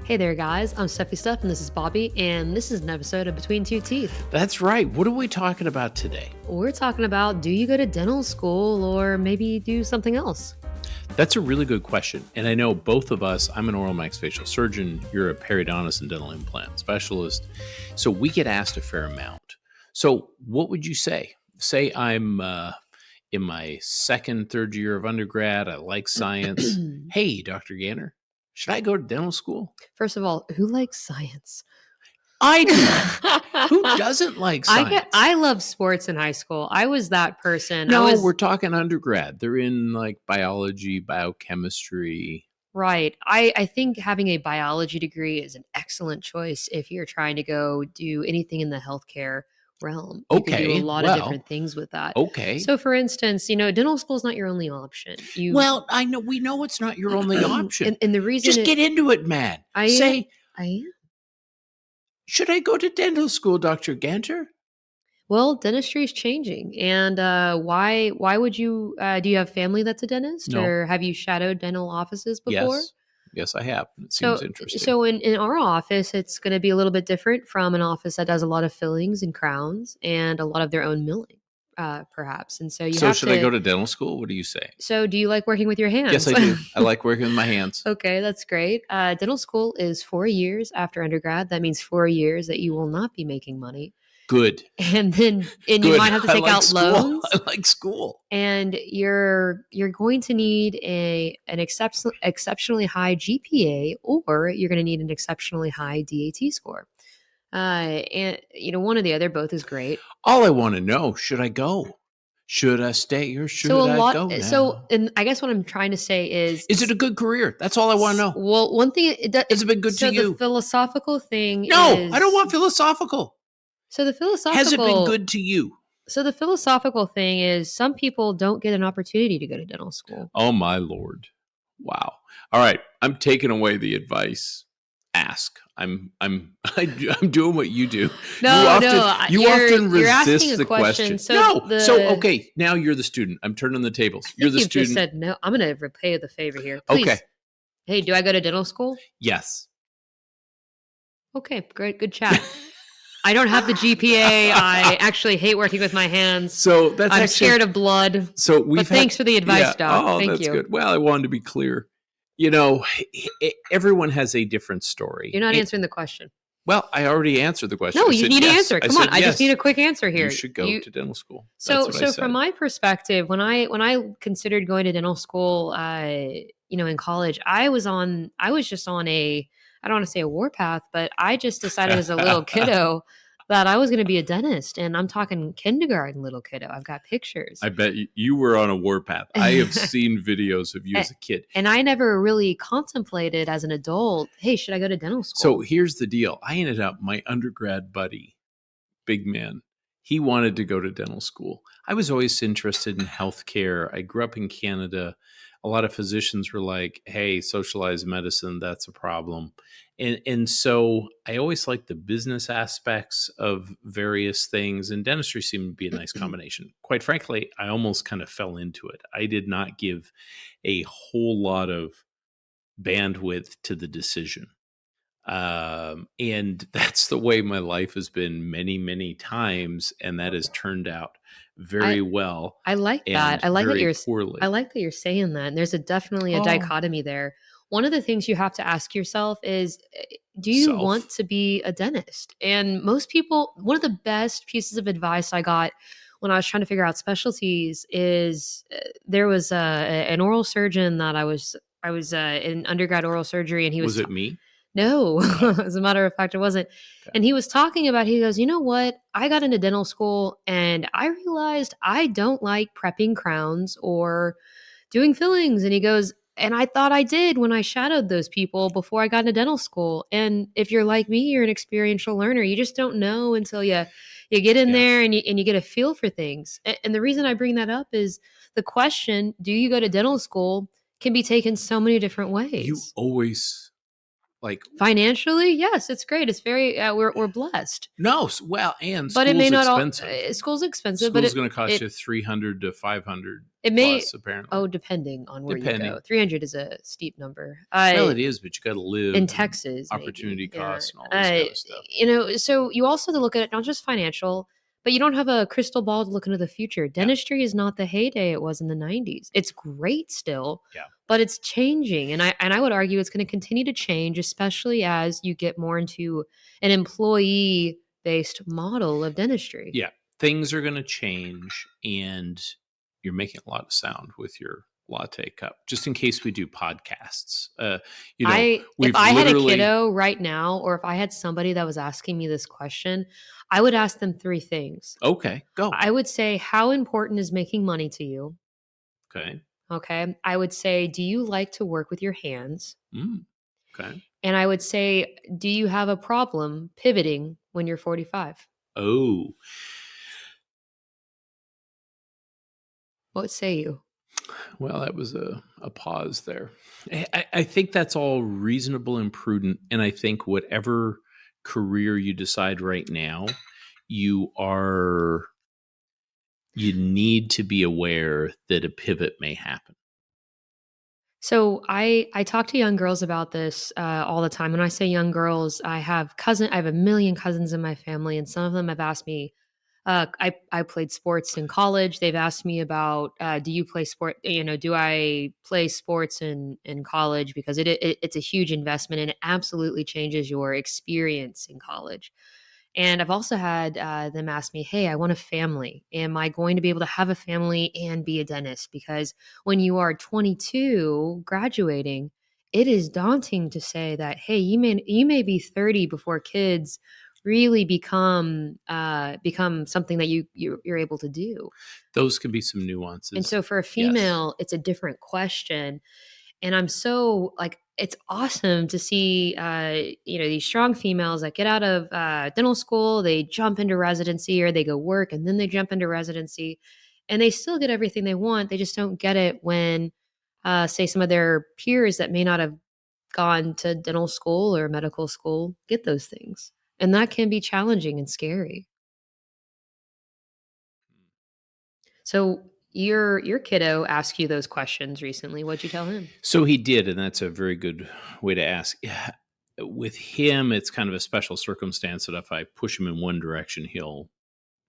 Hey there, guys. I'm Stephy Steph, and this is Bobby, and this is an episode of Between Two Teeth. That's right. What are we talking about today? We're talking about, do you go to dental school or maybe do something else? That's a really good question. And I know both of us, I'm an oral maxillofacial surgeon, you're a periodontist and dental implant specialist. So we get asked a fair amount. So what would you say? Say I'm in my second, third year of undergrad. I like science. Hey, Dr. Ganter, should I go to dental school? First of all, who likes science? I do. Who doesn't like science? I love sports in high school. I was that person. No, we're talking undergrad. They're in like biology, biochemistry. Right. I think having a biology degree is an excellent choice if you're trying to go do anything in the healthcare realm. You can do a lot of different things with that. Okay. So for instance, dental school is not your only option. I know we know it's not your only option. And the reason just get into it, man. I am. Should I go to dental school, Dr. Ganter? Well, dentistry is changing. And why would you, do you have family that's a dentist? No. Or have you shadowed dental offices before? Yes, I have. It seems interesting. So in our office, it's going to be a little bit different from an office that does a lot of fillings and crowns and a lot of their own milling, perhaps. And so should I go to dental school? What do you say? So do you like working with your hands? Yes, I do. I like working with my hands. Okay, that's great. Dental school is 4 years after undergrad. That means 4 years that you will not be making money. Good. And you might have to take out loans. I like school. And you're going to need an exceptionally high GPA, or you're going to need an exceptionally high DAT score. And one or the other, both is great. All I want to know, should I go? Should I stay or should I go now? So, and I guess what I'm trying to say is it a good career? That's all I want to know. Well, one thing has it been good to you? So the philosophical thing No, I don't want philosophical. So the philosophical... Has it been good to you? So the philosophical thing is some people don't get an opportunity to go to dental school. Oh, my Lord. Wow. All right. I'm taking away the advice. Ask. I'm doing what you do. You often resist the question. Okay. Now you're the student. I'm turning the tables. You're the student. Just said no. I'm going to repay the favor here. Please. Okay. Hey, do I go to dental school? Yes. Okay. Great. Good chat. I don't have the GPA. I actually hate working with my hands. So I'm scared of blood. So thanks for the advice, Doc. Oh, Thank that's you. Good. Well, I wanted to be clear. Everyone has a different story. You're not answering the question. Well, I already answered the question. No, you need to answer. Come on, I just need a quick answer here. You should go to dental school. So from my perspective, when I considered going to dental school, in college, I was just on I don't want to say a warpath, but I just decided as a little kiddo that I was going to be a dentist. And I'm talking kindergarten little kiddo. I've got pictures. I bet you were on a warpath. I have seen videos of you as a kid. And I never really contemplated as an adult, hey, should I go to dental school? So here's the deal. I ended up, my undergrad buddy, big man, he wanted to go to dental school. I was always interested in healthcare. I grew up in Canada. A lot of physicians were like, hey, socialized medicine, that's a problem. And so I always liked the business aspects of various things, and dentistry seemed to be a nice combination. Quite frankly, I almost kind of fell into it. I did not give a whole lot of bandwidth to the decision. And that's the way my life has been many, many times, and that has turned out very well. I like that. I like that you're poorly. I like that you're saying that. And there's definitely a dichotomy there. One of the things you have to ask yourself is, do you want to be a dentist? And most people, one of the best pieces of advice I got when I was trying to figure out specialties is there was an oral surgeon that I was in undergrad oral surgery, and he was it me? No, as a matter of fact, it wasn't. Okay. And he was talking about, he goes, you know what? I got into dental school and I realized I don't like prepping crowns or doing fillings. And he goes, and I thought I did when I shadowed those people before I got into dental school. And if you're like me, you're an experiential learner. You just don't know until you get in there and you get a feel for things. And the reason I bring that up is the question, do you go to dental school, can be taken so many different ways. You always Like, Financially, yes, it's great. It's very we're blessed. no, well, and But it may school's not all expensive. school's expensive, but School's going to cost it you 300 to 500 it may plus, apparently, oh, depending on where you go. depending. 300 is a steep number. Well, it is, but you got to In live and Texas, opportunity maybe. Yeah. costs and all this kind of stuff. So you also have to look at it not just financial, but you don't have a crystal ball to look into the future. Yeah. Dentistry is not the heyday it was in the 90s. It's great still, Yeah. but it's changing. And I would argue it's going to continue to change, especially as you get more into an employee based model of dentistry. Yeah. Things are going to change, and you're making a lot of sound with your latte cup, just in case we do podcasts. If We've I had a literally. kiddo right now, or if I had somebody that was asking me this question, I would ask them three things. Okay, go. I would say, how important is making money to you? Okay. Okay. I would say, do you like to work with your hands? Okay. And I would say, do you have a problem pivoting when you're 45? Oh, What say you? well, that was a pause there. I think that's all reasonable and prudent. And I think whatever career you decide right now, you need to be aware that a pivot may happen. So I talk to young girls about this all the time. When I say young girls, I have a million cousins in my family, and some of them have asked me. I played sports in college. They've asked me about, do you play sport? Do I play sports in college? Because it's a huge investment and it absolutely changes your experience in college. And I've also had them ask me, hey, I want a family. Am I going to be able to have a family and be a dentist? Because when you are 22 graduating, it is daunting to say that, hey, you may be 30 before kids really become something that you're able to do. Those could be some And nuances. so for a Yes. female, it's a different question. And I'm so like, it's awesome to see, these strong females that get out of dental school, they jump into residency or they go work and then they jump into residency and they still get everything they want. They just don't get it when, say, some of their peers that may not have gone to dental school or medical school get those things. And that can be challenging and scary. So your kiddo asked you those questions recently. What'd you tell him? So he did, and that's a very good way to ask. With him, it's kind of a special circumstance that if I push him in one direction, he'll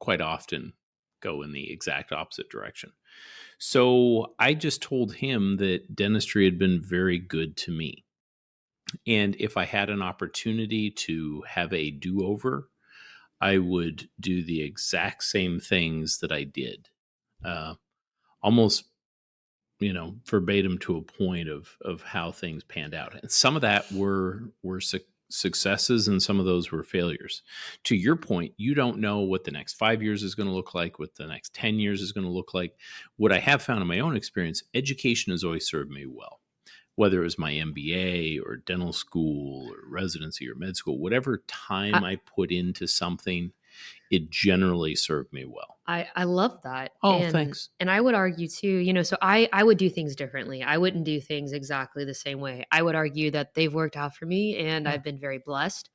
quite often go in the exact opposite direction. So I just told him that dentistry had been very good to me. And if I had an opportunity to have a do over, I would do the exact same things that I did. Almost verbatim to a point of how things panned out. And some of that were successes, and some of those were failures. To your point, you don't know what the next 5 years is going to look like, what the next 10 years is going to look like. What I have found in my own experience, education has always served me well. Whether it was my MBA or dental school or residency or med school, whatever time I put into something, it generally served me well. I love that. Oh, thanks. And I would argue too, so I would do things differently. I wouldn't do things exactly the same way. I would argue that they've worked out for me and I've been very blessed.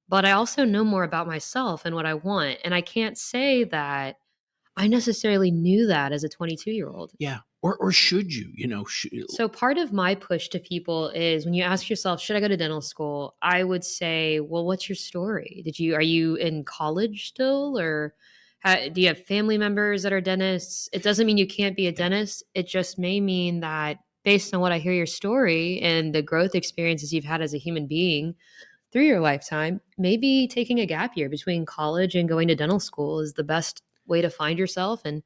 But I also know more about myself and what I want. And I can't say that I necessarily knew that as a 22-year-old. Yeah. Or should you, So part of my push to people is when you ask yourself, should I go to dental school? I would say, well, what's your story? Are you in college still, or do you have family members that are dentists? It doesn't mean you can't be a dentist. It just may mean that based on what I hear your story and the growth experiences you've had as a human being through your lifetime, maybe taking a gap year between college and going to dental school is the best way to find yourself and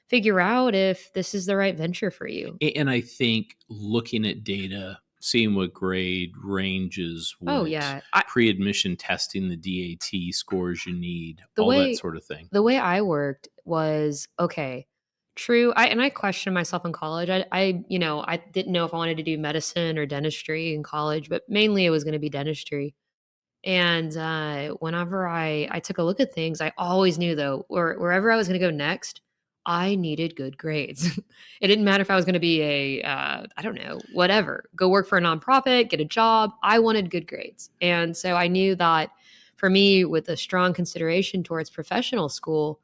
figure out if this is the right venture for you. And I think looking at data, seeing what grade ranges, Oh what yeah. pre-admission testing, the DAT scores you need, The all that way sort of thing. the way I worked was okay. True. I questioned myself in college. I didn't know if I wanted to do medicine or dentistry in college, but mainly it was going to be dentistry. And whenever I took a look at things, I always knew though, wherever I was going to go next, I needed good grades. It didn't matter if I was going to be I don't know, whatever, go work for a nonprofit, get a job. I wanted good grades. And so I knew that for me, with a strong consideration towards professional school,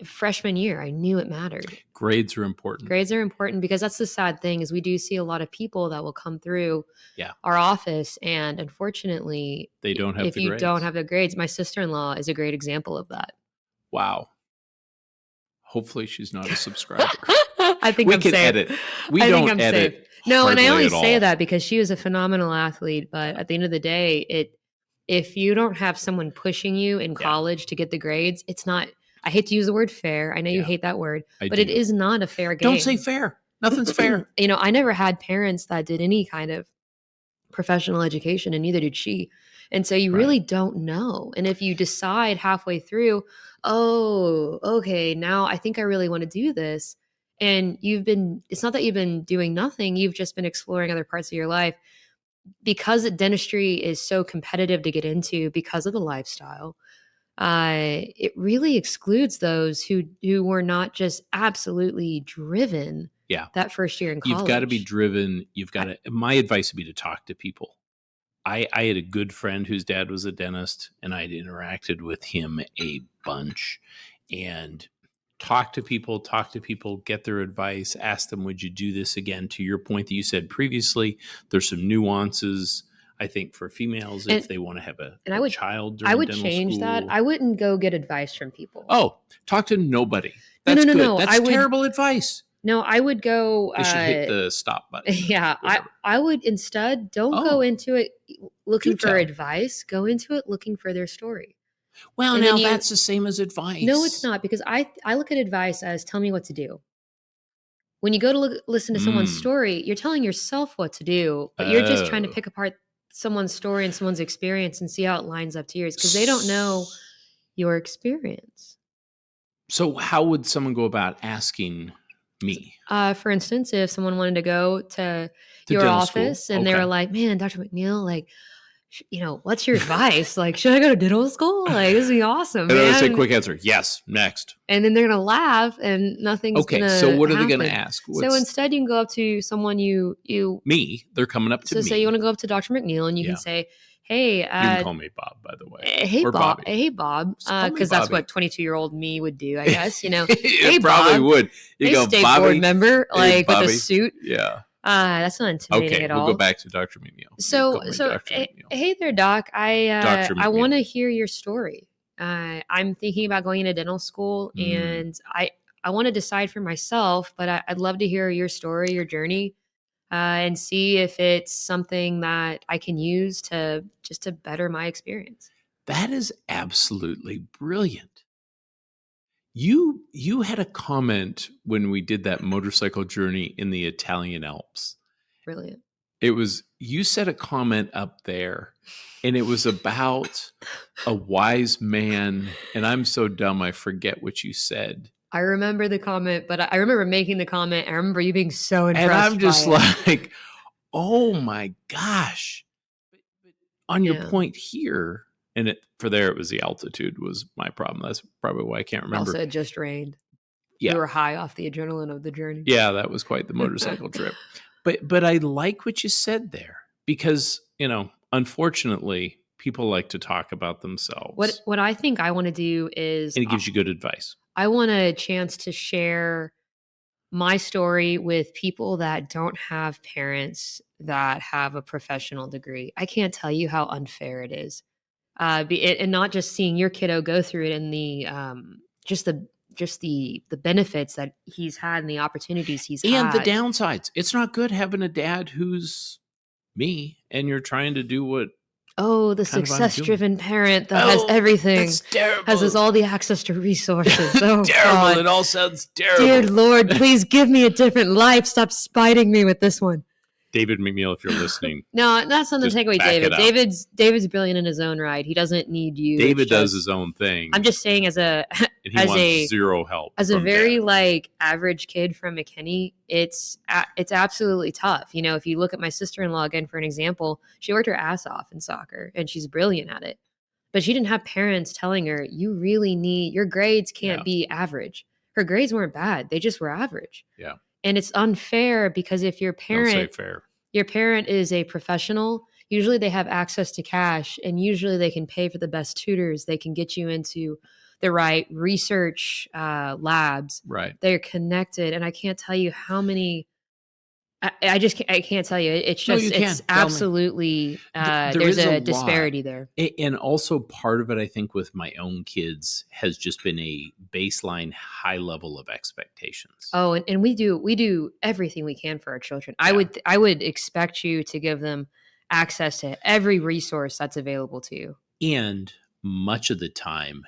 freshman year, I knew it mattered. Grades are important. Grades are important because that's the sad thing is we do see a lot of people that will come through Yeah. our office, and unfortunately, They don't have if the you grades. don't have the grades, my sister-in-law is a great example of that. Wow. Hopefully she's not a subscriber. I think we I'm can safe. edit. We I don't think I'm edit. safe. No, and I hardly only at say all. that because she was a phenomenal athlete. But at the end of the day, if you don't have someone pushing you in college to get the grades, it's not. I hate to use the word fair. I know you hate that word, but it is not a fair game. Don't say fair. Nothing's fair. You know, I never had parents that did any kind of professional education, and neither did she. And so you really don't know. And if you decide halfway through, oh, okay, now I think I really want to do this. And it's not that you've been doing nothing, you've just been exploring other parts of your life. Because dentistry is so competitive to get into because of the lifestyle, it really excludes those who were not just absolutely driven that first year in college. You've got to be driven. My advice would be to talk to people. I had a good friend whose dad was a dentist, and I'd interacted with him a bunch. And talk to people, get their advice, ask them, would you do this again? To your point that you said previously, there's some nuances, I think, for females if they want to have a child during dental school. I would change that. I wouldn't go get advice from people. Oh, talk to nobody. That's good. No. That's terrible advice. No, I would go. They should hit the stop button. Yeah, I would instead don't go into it looking for advice. Go into it looking for their story. Well, and now that's the same as advice. No, it's not, because I look at advice as tell me what to do. When you go to listen to someone's story, you're telling yourself what to do, but you're just trying to pick apart someone's story and someone's experience and see how it lines up to yours because they don't know your experience. So how would someone go about asking me? For instance, if someone wanted to go to your office and they were like, man, Dr. McNeill, like, you know, what's your advice? Like, should I go to dental school? Like, this would be awesome. And then I say quick answer, yes, next. And then they're going to laugh and nothing's going to so what are they going to ask? So instead you can go up to someone Me, they're coming up to me. So say you want to go up to Dr. McNeill and you can say, hey. You can call me Bob, by the way. Hey, or Bob. Bobby. Hey, Bob. Because that's what 22-year-old me would do, I guess. You know, hey, probably Bob. would. You go, state Bobby. board member, like Bobby. with a suit. Yeah. That's not intimidating at all. We'll go back to Dr. McNeill. So hey there, Doc. I want to hear your story. I'm thinking about going into dental school, and I want to decide for myself, but I'd love to hear your story, your journey, and see if it's something that I can use to better my experience. That is absolutely brilliant. You had a comment when we did that motorcycle journey in the Italian Alps. Brilliant. You said a comment up there, and it was about a wise man, and I'm so dumb I forget what you said. I remember the comment, but I remember making the comment. I remember you being so impressed. And I'm just like, oh my gosh. But on your point here, and it was the altitude was my problem. That's probably why I can't remember. Also, it just rained. Yeah. You were high off the adrenaline of the journey. Yeah, that was quite the motorcycle trip. But I like what you said there because, you know, unfortunately, people like to talk about themselves. What I think I want to do is... And it gives you good advice. I want a chance to share my story with people that don't have parents that have a professional degree. I can't tell you how unfair it is. And not just seeing your kiddo go through it and the benefits that he's had and the opportunities he's had. And the downsides. It's not good having a dad who's me and you're trying to do what... Oh, the success-driven parent that has everything. That's terrible. Has all the access to resources. Oh, terrible. God. It all sounds terrible. Dear Lord, please give me a different life. Stop spiting me with this one. David McNeill, if you're listening. No, that's not the take away David. David's brilliant in his own right. He doesn't need you. David does his own thing. I'm just saying and he wants zero help. As a very average kid from McKinney, it's absolutely tough. You know, if you look at my sister-in-law again for an example, she worked her ass off in soccer and she's brilliant at it. But she didn't have parents telling her, you really need your grades can't be average. her grades weren't bad. They just were average. Yeah. And it's unfair because if Don't say fair. your parent is a professional, usually they have access to cash and usually they can pay for the best tutors. They can get you into the right research labs. Right. They're connected. And I can't tell you how many, I can't tell you. It's No, just, you it's can. Tell me. absolutely, There there's is a a lot. disparity there. And also part of it, I think, with my own kids has just been a baseline high level of expectations. Oh, and we do everything we can for our children. Yeah. I would expect you to give them access to every resource that's available to you. And much of the time,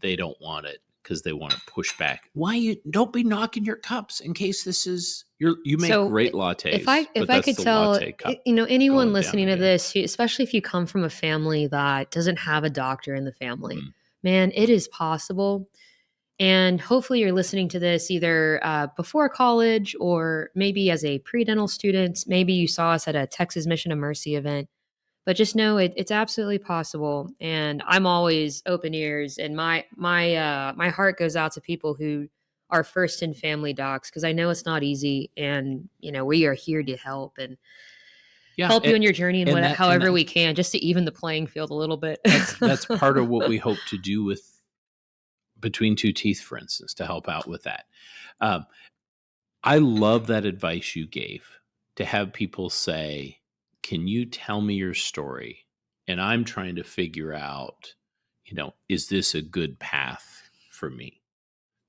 they don't want it because they want to push back. Why you don't be knocking your cups in case this is you make So great lattes. if But I that's could the tell, latte cup anyone going down listening to again. this, especially if you come from a family that doesn't have a doctor in the family, Mhm. man, it is possible. And hopefully you're listening to this either before college or maybe as a pre-dental student. Maybe you saw us at a Texas Mission of Mercy event. But just know it's absolutely possible, and I'm always open ears. And my heart goes out to people who are first in family docs because I know it's not easy, and we are here to help and Yeah, help you on your journey in and however we can, just to even the playing field a little bit. that's part of what we hope to do with Between Two Teeth, for instance, to help out with that. Um, I love that advice you gave to have people say, "Can you tell me your story?" And I'm trying to figure out, is this a good path for me?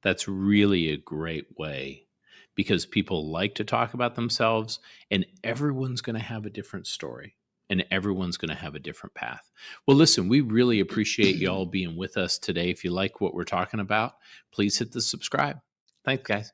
That's really a great way because people like to talk about themselves, and everyone's going to have a different story and everyone's going to have a different path. Well, listen, we really appreciate y'all being with us today. If you like what we're talking about, please hit the subscribe. Thanks, guys.